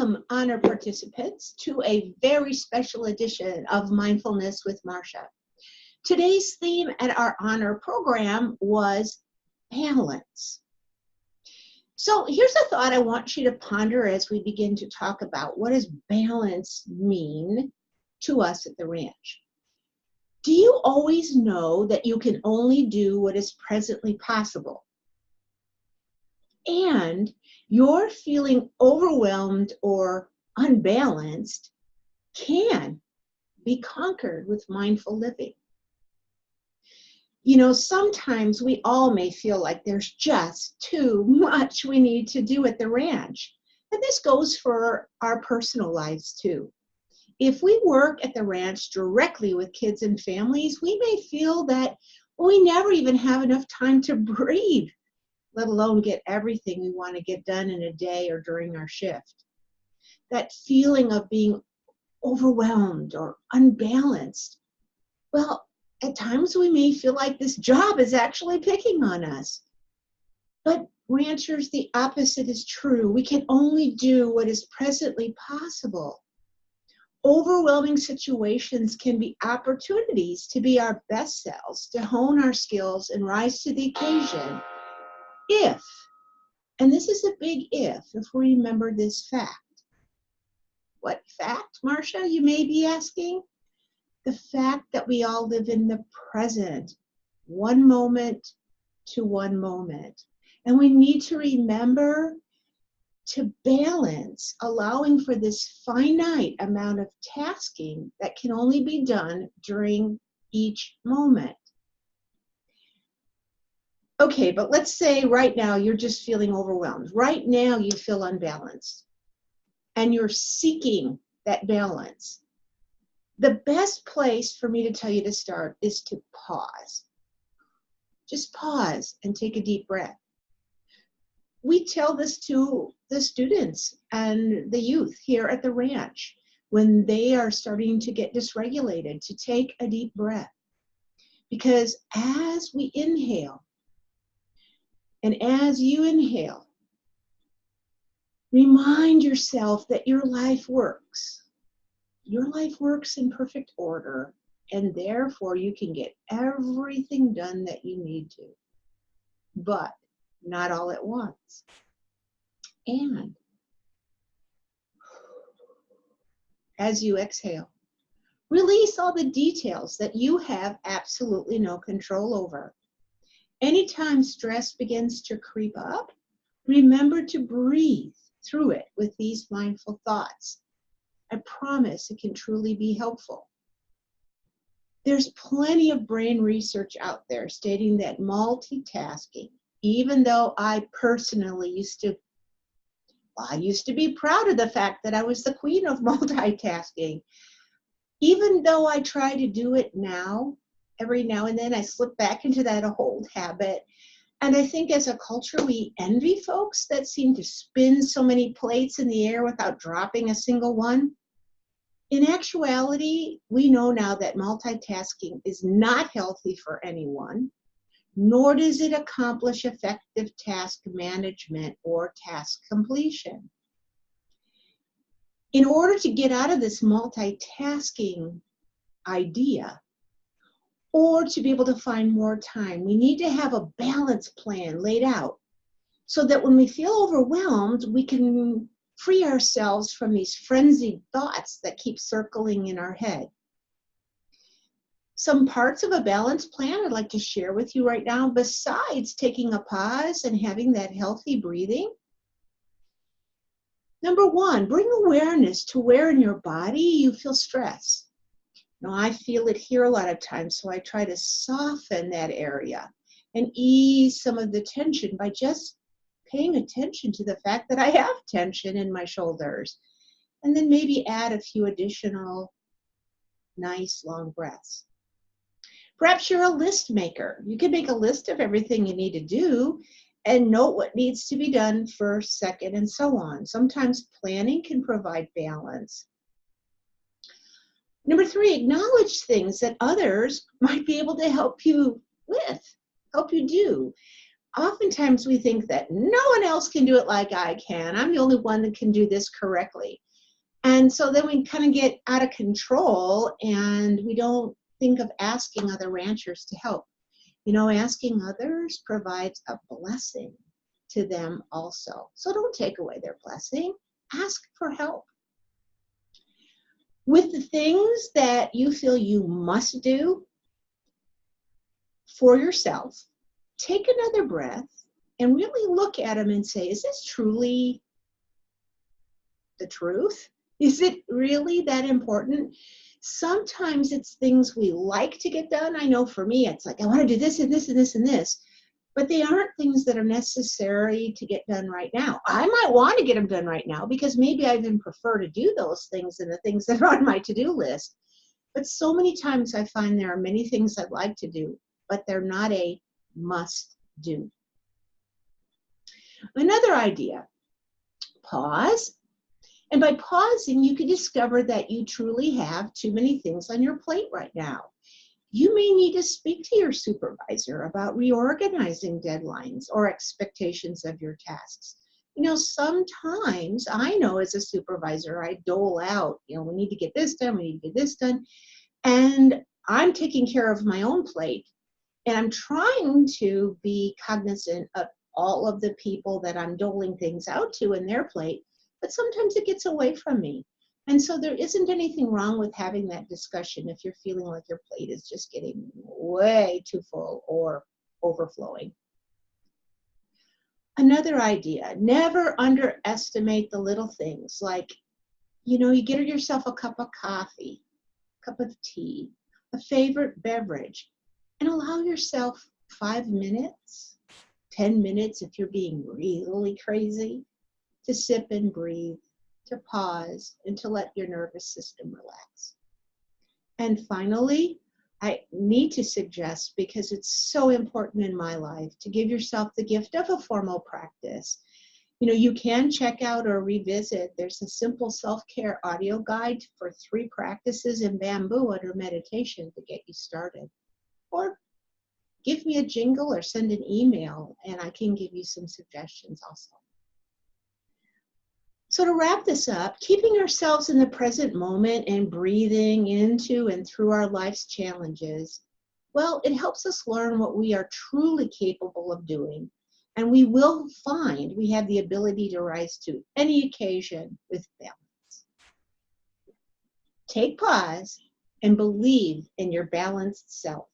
Welcome, honor participants, to a very special edition of Mindfulness with Marsha. Today's theme at our honor program was balance. So here's a thought I want you to ponder as we begin to talk about what does balance mean to us at the ranch. Do you always know that you can only do what is presently possible? And you're feeling overwhelmed or unbalanced can be conquered with mindful living. You know, sometimes we all may feel like there's just too much we need to do at the ranch. And this goes for our personal lives too. If we work at the ranch directly with kids and families, we may feel that we never even have enough time to breathe, let alone get everything we want to get done in a day or during our shift. That feeling of being overwhelmed or unbalanced, well, at times we may feel like this job is actually picking on us. But ranchers, the opposite is true. We can only do what is presently possible. Overwhelming situations can be opportunities to be our best selves, to hone our skills and rise to the occasion. If, and this is a big if we remember this fact. What fact, Marsha, you may be asking? The fact that we all live in the present, one moment to one moment. And we need to remember to balance, allowing for this finite amount of tasking that can only be done during each moment. Okay, but let's say right now you're just feeling overwhelmed. Right now you feel unbalanced and you're seeking that balance. The best place for me to tell you to start is to pause. Just pause and take a deep breath. We tell this to the students and the youth here at the ranch when they are starting to get dysregulated, to take a deep breath. Because as we inhale, and as you inhale, remind yourself that your life works. Your life works in perfect order, and therefore you can get everything done that you need to, but not all at once. And as you exhale, release all the details that you have absolutely no control over. Anytime stress begins to creep up, remember to breathe through it with these mindful thoughts. I promise it can truly be helpful. There's plenty of brain research out there stating that multitasking, even though I personally used to be proud of the fact that I was the queen of multitasking. Even though I try to do it now, every now and then I slip back into that old habit. And I think as a culture, we envy folks that seem to spin so many plates in the air without dropping a single one. In actuality, we know now that multitasking is not healthy for anyone, nor does it accomplish effective task management or task completion. In order to get out of this multitasking idea, or to be able to find more time, we need to have a balance plan laid out so that when we feel overwhelmed, we can free ourselves from these frenzied thoughts that keep circling in our head. Some parts of a balance plan I'd like to share with you right now, besides taking a pause and having that healthy breathing. Number one, bring awareness to where in your body you feel stress. Now, I feel it here a lot of times, so I try to soften that area and ease some of the tension by just paying attention to the fact that I have tension in my shoulders. And then maybe add a few additional nice long breaths. Perhaps you're a list maker. You can make a list of everything you need to do and note what needs to be done first, second, and so on. Sometimes planning can provide balance. Number three, acknowledge things that others might be able to help you with, help you do. oftentimes we think that no one else can do it like I can. I'm the only one that can do this correctly. And so then we kind of get out of control and we don't think of asking other ranchers to help. You know, asking others provides a blessing to them also. So don't take away their blessing. Ask for help. With the things that you feel you must do for yourself, take another breath and really look at them and say, is this truly the truth? Is it really that important? Sometimes it's things we like to get done. I know for me, it's like, I want to do this and this and this and this, but they aren't things that are necessary to get done right now. I might want to get them done right now because maybe I even prefer to do those things than the things that are on my to-do list. But so many times I find there are many things I'd like to do, but they're not a must do. Another idea, pause. And by pausing, you can discover that you truly have too many things on your plate right now. You may need to speak to your supervisor about reorganizing deadlines or expectations of your tasks. You know, sometimes I know as a supervisor, I dole out, you know, we need to get this done, we need to get this done. And I'm taking care of my own plate. And I'm trying to be cognizant of all of the people that I'm doling things out to in their plate. But sometimes it gets away from me. And so there isn't anything wrong with having that discussion if you're feeling like your plate is just getting way too full or overflowing. Another idea, never underestimate the little things like, you know, you get yourself a cup of coffee, a cup of tea, a favorite beverage, and allow yourself 5 minutes, 10 minutes if you're being really crazy, to sip and breathe, to pause, and to let your nervous system relax. And finally, I need to suggest, because it's so important in my life, to give yourself the gift of a formal practice. You know, you can check out or revisit. There's a simple self-care audio guide for 3 practices in bamboo under meditation to get you started. Or give me a jingle or send an email, and I can give you some suggestions also. So to wrap this up, keeping ourselves in the present moment and breathing into and through our life's challenges, well, it helps us learn what we are truly capable of doing. And we will find we have the ability to rise to any occasion with balance. Take pause and believe in your balanced self.